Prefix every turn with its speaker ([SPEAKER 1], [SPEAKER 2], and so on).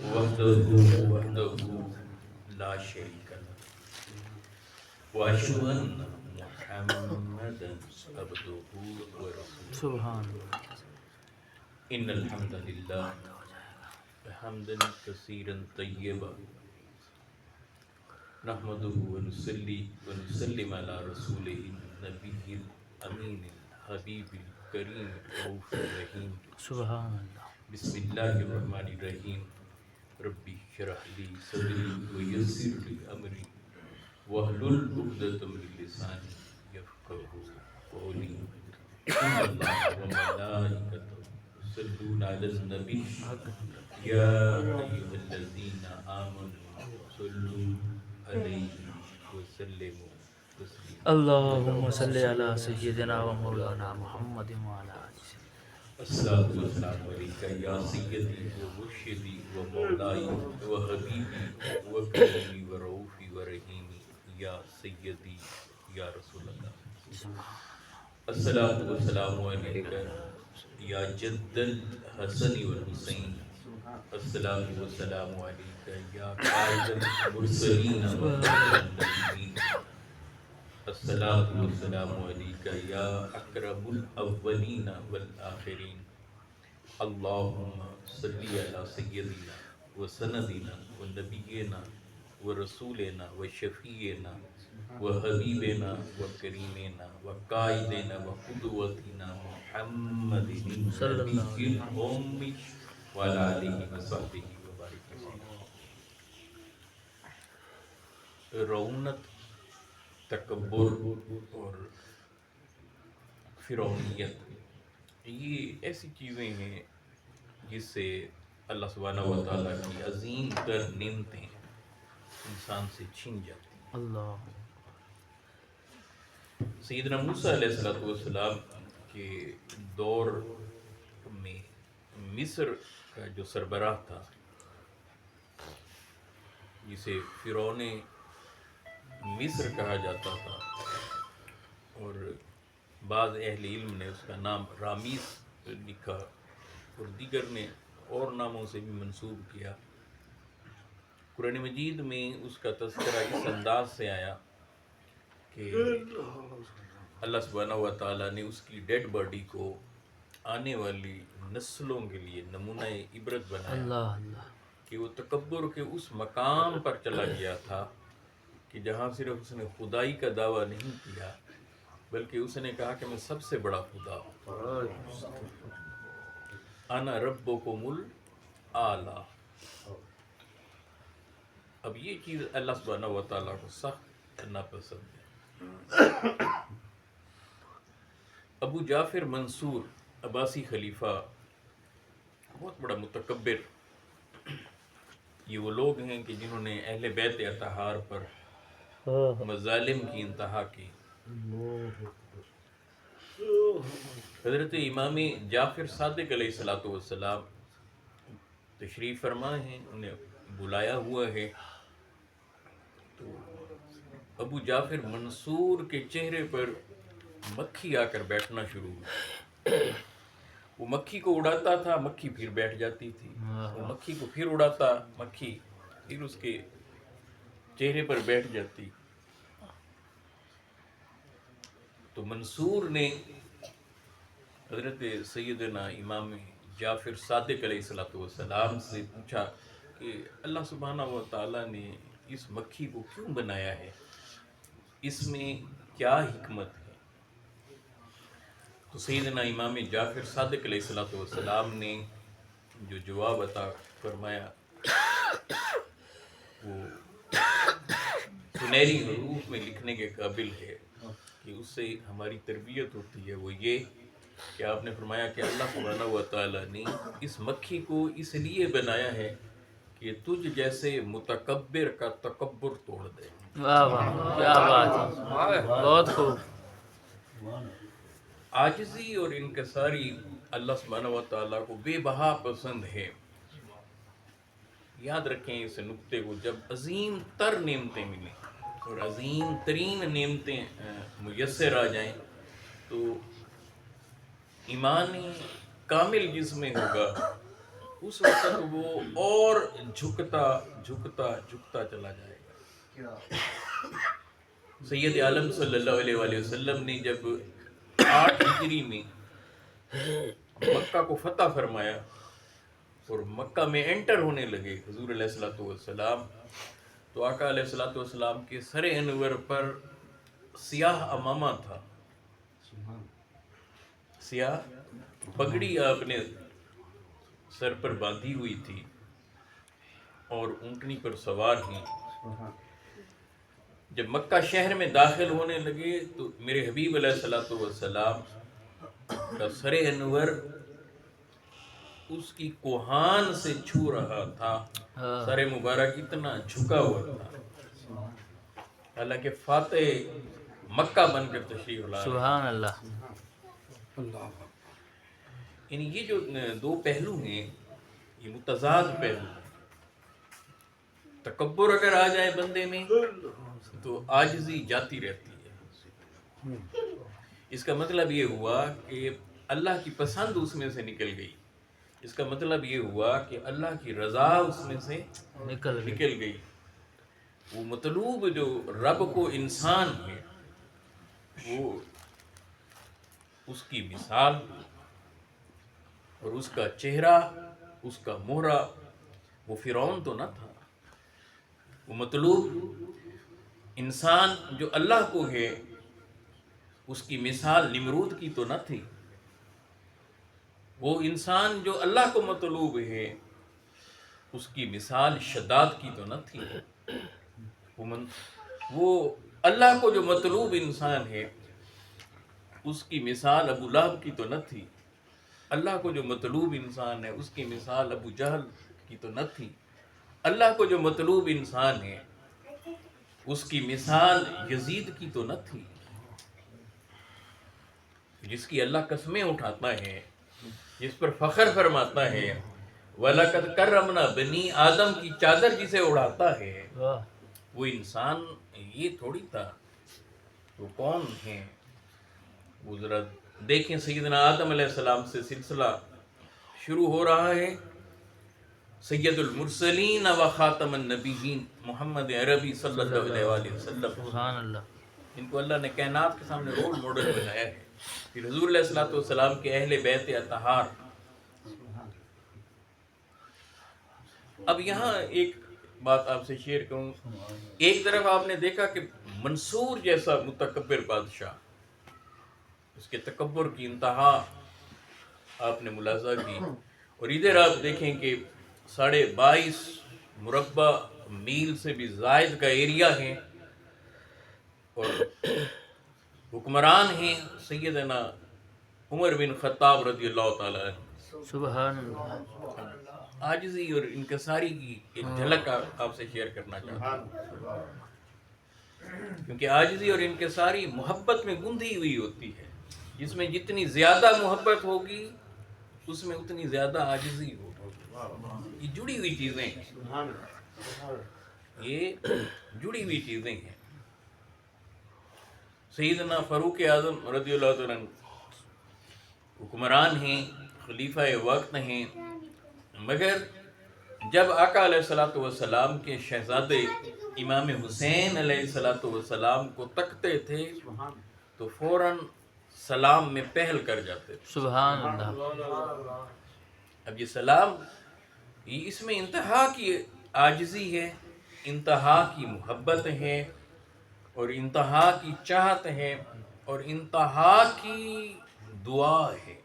[SPEAKER 1] وحدہ لا شریک لہ واشہد ان محمدا عبدہ ورسولہ
[SPEAKER 2] سبحان اللہ.
[SPEAKER 1] ان الحمد للہ حمدا کثیرا طیبا نحمده ونصلي ونسلم على رسوله النبي الأمين الحبيب الكريم الرؤوف الرحيم
[SPEAKER 2] سبحان اللہ.
[SPEAKER 1] بسم الله الرحمن الرحيم ربي اشرح لي صدري ويسر لي أمري واحلل عقدة من لساني يفقهوا قولي إن الله وملائكته يصلون على النبي يا أيها الذين آمنوا صلوا علیہ وسلم تسلیما
[SPEAKER 2] اللہم صلی علی سیدنا و مولانا محمد وعلی آلہ سیدنا.
[SPEAKER 1] الصلاۃ والسلام علیکہ یا سیدی و مرشدی و مولائی و حبیبی و کریمی و رؤوفی و رحیمی یا سیدی یا رسول اللہ. الصلاۃ والسلام علیکہ یا جد الحسن والحسین. الصلاۃ والسلام علیکہ یا قائد المرسلین وخاتم النبیین. الصلاۃ والسلام علیکہ یا اکرم الاولین والآخرین. اللہم صلی علی سیدنا و سندنا و نبینا و رسولنا و شفیعنا و حبیبنا و کریمنا و قائدنا و قدوتنا محمد النبی الأمی وعلی آلہ وصحبہ وبارک وسلم. رونت، تکبر اور فرعونیت یہ ایسی چیزیں ہیں جس سے اللہ سبحانہ و تعالیٰ کی عظیم تر نعمتیں انسان سے چھن جاتی ہیں.
[SPEAKER 2] اللہ.
[SPEAKER 1] سیدنا موسیٰ علیہ السلام کے دور میں مصر کا جو سربراہ تھا جسے فرعون مصر کہا جاتا تھا اور بعض اہل علم نے اس کا نام رامیس لکھا اور دیگر نے اور ناموں سے بھی منسوب کیا. قرآن مجید میں اس کا تذکرہ اس انداز سے آیا کہ اللہ سبحانہ و تعالیٰ نے اس کی ڈیڈ باڈی کو آنے والی نسلوں کے لیے نمونہ عبرت بنایا
[SPEAKER 2] اللہ اللہ.
[SPEAKER 1] کہ وہ تکبر کے اس مقام پر چلا گیا تھا کہ جہاں صرف اس نے خدائی کا دعویٰ نہیں کیا بلکہ اس نے کہا کہ میں سب سے بڑا خدا ہوں. انا ربکم الاعلی. اب یہ چیز اللہ سبحانہ و تعالیٰ کو سخت ناپسند ہے. ابو جعفر منصور عباسی خلیفہ بہت بڑا متکبر، یہ وہ لوگ ہیں کہ جنہوں نے اہل بیت اطہار پر مظالم کی انتہا کی. حضرت امام جعفر صادق علیہ السلام تشریف فرما ہیں، انہیں بلایا ہوا ہے. تو ابو جعفر منصور کے چہرے پر مکھی آ کر بیٹھنا شروع ہوئی. وہ مکھی کو اڑاتا تھا، مکھی پھر بیٹھ جاتی تھی، وہ مکھی کو پھر اڑاتا، مکھی پھر اس کے چہرے پر بیٹھ جاتی. تو منصور نے حضرت سیدنا امام جعفر صادق علیہ السلام سے پوچھا کہ اللہ سبحانہ و تعالیٰ نے اس مکھی کو کیوں بنایا ہے، اس میں کیا حکمت ہے؟ تو سیدنا امام جعفر صادق علیہ السلام نے جو جواب عطا فرمایا وہ سنہری حروف میں لکھنے کے قابل ہے کہ اس سے ہماری تربیت ہوتی ہے. وہ یہ کہ آپ نے فرمایا کہ اللہ سبحانہ و تعالیٰ نے اس مکھی کو اس لیے بنایا ہے کہ تجھ جیسے متکبر کا تکبر توڑ دے.
[SPEAKER 2] واہ واہ، کیا بات ہے، بہت خوب.
[SPEAKER 1] عاجزی اور انکساری اللہ سبحانہ و تعالیٰ کو بے بہا پسند ہے. یاد رکھیں اس نقطے کو، جب عظیم تر نعمتیں ملیں اور عظیم ترین نعمتیں میسر آ جائیں تو ایمان کامل جس میں ہوگا اس وقت وہ اور جھکتا چلا جائے گا۔ سید عالم صلی اللہ علیہ وآلہ وسلم نے جب 8 ہجری میں مکہ کو فتح فرمایا اور مکہ میں انٹر ہونے لگے حضور علیہ الصلوۃ والسلام، تو آقا علیہ الصلوۃ والسلام کے سر انور پر سیاہ امامہ تھا، سیاہ پگڑی آپ نے سر پر باندھی ہوئی تھی اور اونٹنی پر سوار ہیں۔ جب مکہ شہر میں داخل ہونے لگے تو میرے حبیب علیہ الصلوۃ والسلام کا سر انور اس کی کوہان سے چھو رہا تھا، سر مبارک اتنا جھکا ہوا تھا، حالانکہ فاتح مکہ بن کر تشریف لا رہے۔
[SPEAKER 2] سبحان اللہ۔
[SPEAKER 1] یعنی یہ جو دو پہلو ہیں یہ متضاد پہلو ہیں۔ تکبر اگر آ جائے بندے میں تو عاجزی جاتی رہتی ہے۔ اس کا مطلب یہ ہوا کہ اللہ کی پسند اس میں سے نکل گئی، اس کا مطلب یہ ہوا کہ اللہ کی رضا اس میں سے نکل گئی۔ وہ مطلوب جو رب کو انسان ہے وہ اس کی مثال اور اس کا چہرہ، اس کا مہرہ وہ فرعون تو نہ تھا، وہ مطلوب انسان جو اللہ کو ہے اس کی مثال نمرود کی تو نہ تھی، وہ انسان جو اللہ کو مطلوب ہے اس کی مثال شداد کی تو نہ تھی، وہ اللہ کو جو مطلوب انسان ہے اس کی مثال ابو لہب کی تو نہ تھی، اللہ کو جو مطلوب انسان ہے اس کی مثال ابو جہل کی تو نہ تھی، اللہ کو جو مطلوب انسان ہے اس کی مثال یزید کی تو نہ تھی، جس کی اللہ قسمیں اٹھاتا ہے، جس پر فخر فرماتا ہے، وَلَقَدْ كَرَّمْنَا بَنِي آدم کی چادر جسے اڑاتا ہے، وہ انسان یہ تھوڑی تھا۔ تو کون ہیں وہ؟ ذرا دیکھیں، سیدنا آدم علیہ السلام سے سلسلہ شروع ہو رہا ہے، سید المرسلین و خاتم النبیین محمد عربی صلی اللہ علیہ وآلہ وسلم،
[SPEAKER 2] سبحان اللہ۔
[SPEAKER 1] ان کو اللہ نے کائنات کے سامنے رول ماڈل بنایا ہے۔ پھر حضور علیہ الصلوۃ والسلام کے اہل بیت اطہار۔ اب یہاں ایک بات آپ سے شیئر کروں، ایک طرف آپ نے دیکھا کہ منصور جیسا متکبر بادشاہ، اس کے تکبر کی انتہا آپ نے ملاحظہ کی، اور ادھر آپ دیکھیں کہ 22.5 مربع میل سے بھی زائد کا ایریا ہے اور حکمران ہیں سیدنا عمر بن خطاب رضی اللہ تعالیٰ عنہ۔
[SPEAKER 2] سبحان اللہ۔
[SPEAKER 1] عاجزی اور انکساری کی ایک جھلک آپ سے شیئر کرنا چاہتا ہوں، کیونکہ عاجزی اور انکساری محبت میں گندھی ہوئی ہوتی ہے، جس میں جتنی زیادہ محبت ہوگی اس میں اتنی زیادہ عاجزی ہوگی۔ یہ جڑی ہوئی چیزیں ہیں، یہ جڑی ہوئی چیزیں ہیں۔ سیدنا فاروق اعظم رضی اللہ عنہ حکمران ہیں، خلیفہ وقت ہیں، مگر جب آقا علیہ الصلوۃ والسلام کے شہزادے امام حسین علیہ الصلوۃ والسلام کو تکتے تھے تو فوراً سلام میں پہل کر جاتے تھے۔
[SPEAKER 2] سبحان اللہ۔
[SPEAKER 1] اب یہ سلام، یہ اس میں انتہا کی عاجزی ہے، انتہا کی محبت ہے اور انتہا کی چاہت ہے اور انتہا کی دعا ہے۔